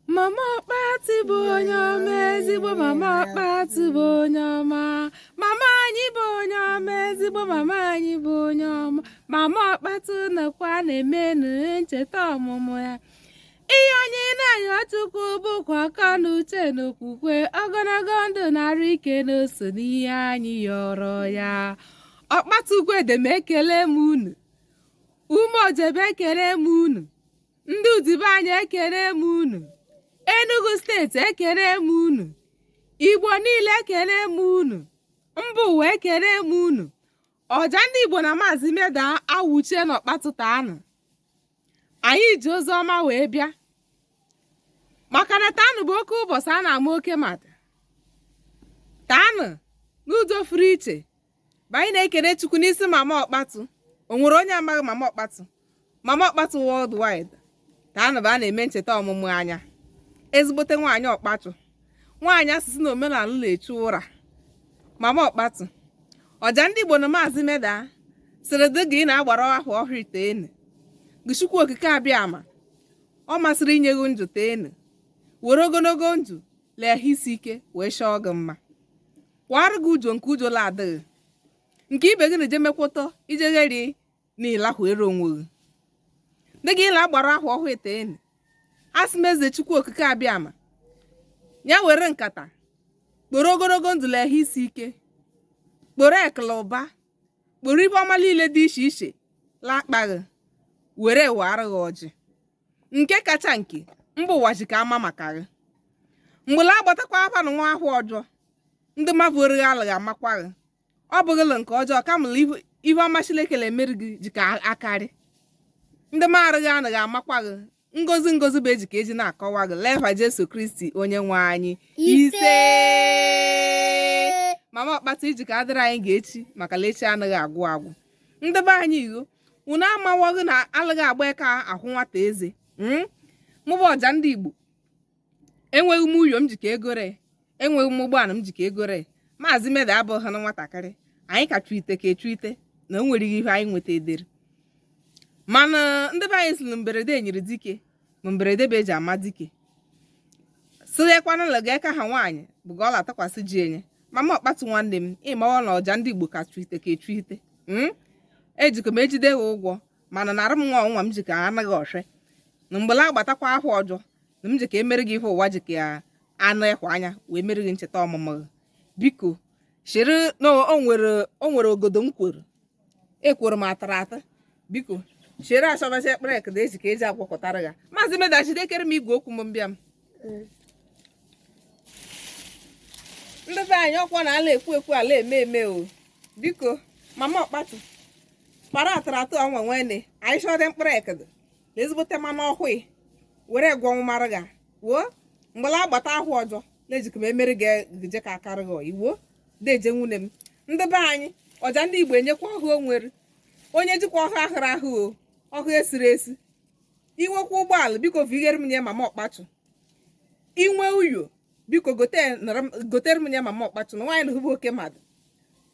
Mama Okpatu bụ onye ọma, ezigbo Mama Okpatu bụ onye ọma. Mama anyị bụ onye ọma, ezigbo mama anyị bụ onye ọma. Mama Okpatu nakwa na-eme ncheta ọmụmụ ya. Ihe anyị na-ayọ Chukwu bụkwa aka na uche na okwukwe, ogologo ndụ na-arụ ike na-eso n'ihe anyị yọrọ ya. Okpatu Ugwuede m ekele m unu. Ume Ojebe ekele m unu. Ndị Udibe anyị ekele m unu. Enugu steeti ekele m unu. Igbo niile ekele m unu. Mba ụwa ekele m unu. Ọja ndị Igbo na Maazị Meda awụchie n'Okpatu taanụ. Anyị ji ozi ọma wee bịa maka na taanụ bụ oke ụbọchị a na-ama oke mmadụ. Taanụ n'ụzọ furu iche bụ anyị na-ekele Chukwu n'isi Mama Okpatu. O nwere onye amaghị Mama Okpatu? Mama Okpatu worldwide. Taanụ bụ a na-eme ncheta ọmụmụ anya ezigbote nwaanyị Okpatu, nwaanyị asụsụ na omenala na-echu ụra. Mama Okpatu, ọja ndị Igbo na Maazị Meda sịrị dị gị na-agbara ahụ ọhụrụ iteenu. Chukwu okike abịa ama ọ masịrị inye gị ndụ teenu, were ogologo ndụ lee isi ike wee chọọ gị mma. Kwara gị ujo nke ujo la adịghị, nke ibe gị na-eje mekwụtọ ijegheri n'ịlakwere onwe gị. Dị gị na-agbara ahụ ọhụrụ iteenu, asị m eze Chukwu okike abịa ama ya were nkata kporo ogologo ndụ lee isi ike, kporo ekele ụba, kporo ibe ọma niile dị iche iche lakpaghị, were wara gị ọjị nke kacha nke mba ụwa ji ka ama maka gị. Mgbe la agbatakwa afa na nwa ahụ ọjọọ, ndị mmadụ orighị alụghị amakwa gị. Ọ bụghịla nke ọjọọ kamala ihe ọma Chineke emeri gị ji ka akarị. Ndị marụghị anaghị amakwa gị. Ngozi ngozi bụ eji ka eji na-akọwa gị leva Jesu Kristi onye nwe anyị ise. Mama Okpatu iji ka adịrị anyị ga-echi maka lechi anaghị agwụ agwụ. Ndị be anyị igho unu amawoghị na alụghị agba aka ahụ nwata eze. Mụ bụ ọja ndị Igbo enweghị m uyo m ji ka egore, enweghị m ụgbọala m ji ka egore. Maazị Meda abụghị na nwatakịrị, anyị ka chuite ka echuite na o nwere ihe anyị nweta edere. Mana ndị be anyị sịrị mberede nyere dike ma mberede bụ eji ama dike. Sịghịkwana lụga aka ha nwaanyị bụ ga ọla takwasị ji enye. Mama Okpatu nwanne m ịmawa na ọja ndị Igbo ka chuite ka echuite. Ejikọ m ejide ha ụgwọ mana narị m nwa ọnwa m ji ka anaghị ọshe na mgbe la agbatakwa ahụ ọjọọ na m ji ka emere gị ihe ụwa ji ka anụ ịhwa anya wee mere gị ncheta ọmụmụ gị. Biko chere na o nwere ogodo m kwere ekwere m atara ata. Biko chere achọbacha ekpere ekede eji ka eji agwakọtara ya. Maazị Meda jidekere m igwe okwu m mbịa m. Ndị be anyị ọkwa na ala ekwu ekwu ala eme eme o. Biko Mama Okpatu para atara atụ ọnwa nwene anyị chọdị mkpụrụ ekede na ezigbote mmanụ ọhụụ were gwa ọnwụmara ga wuo mgbe la agbata ahụ ọjọọ na-ejikọ m emere gị ka akarị gị iwuo deje nwunye m. Ndị be anyị ọja ndị Igbo enyekwa ọhụ o nwere onye jikwa ọhụ ahụrụ ahụ o ọhụ esiri esi. Inwekwa ụgbọala biko vighere m nye Mama Okpatu. Inwe uyo biko gotere m nye Mama Okpatu na nwaanyị na hụbụ oke mmadụ.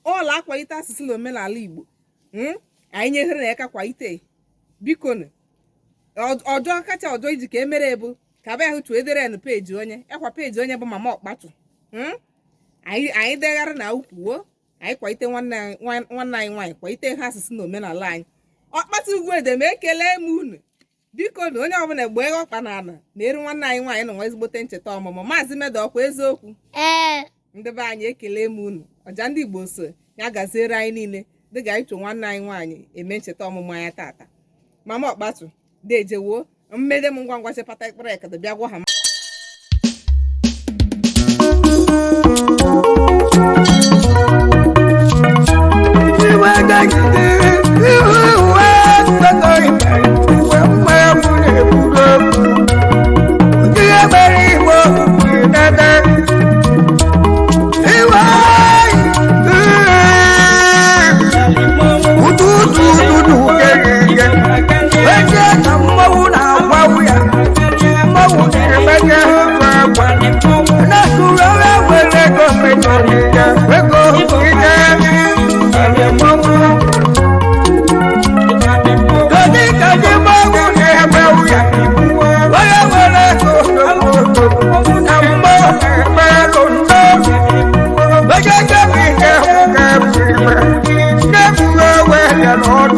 Ọla akwalite asụsụ na omenala Igbo anyị nyeghere na eka kwa ite. Biko ọjọọ kacha ọjọọ iji ka emere ebu ka abịa hụ chụọ edere na peji onye ekwa peji onye bụ Mama Okpatu. Anyị degharị na ukwuo anyị kwalite nwanne anyị nwaanyị kwalite ha asụsụ na omenala anyị. Okpatu Ugwuede m ekele m unu. Biko na onye ọbụla egbe ọkpa na ana na-eru nwanne anyị nwaanyị na nwa ezigbote ncheta ọmụmụ. Maazị Meda ọkwa eziokwu? Ndị be anyị ekele m unu. Ọja ndị Igbo so ya gaziere anyị niile dịga anyị chọ nwanne anyị nwaanyị eme ncheta ọmụmụ anya tata. Mama Okpatu dejewo mmede m ngwa ngwa chepata ekpere ekede bịa gwa ha. Lord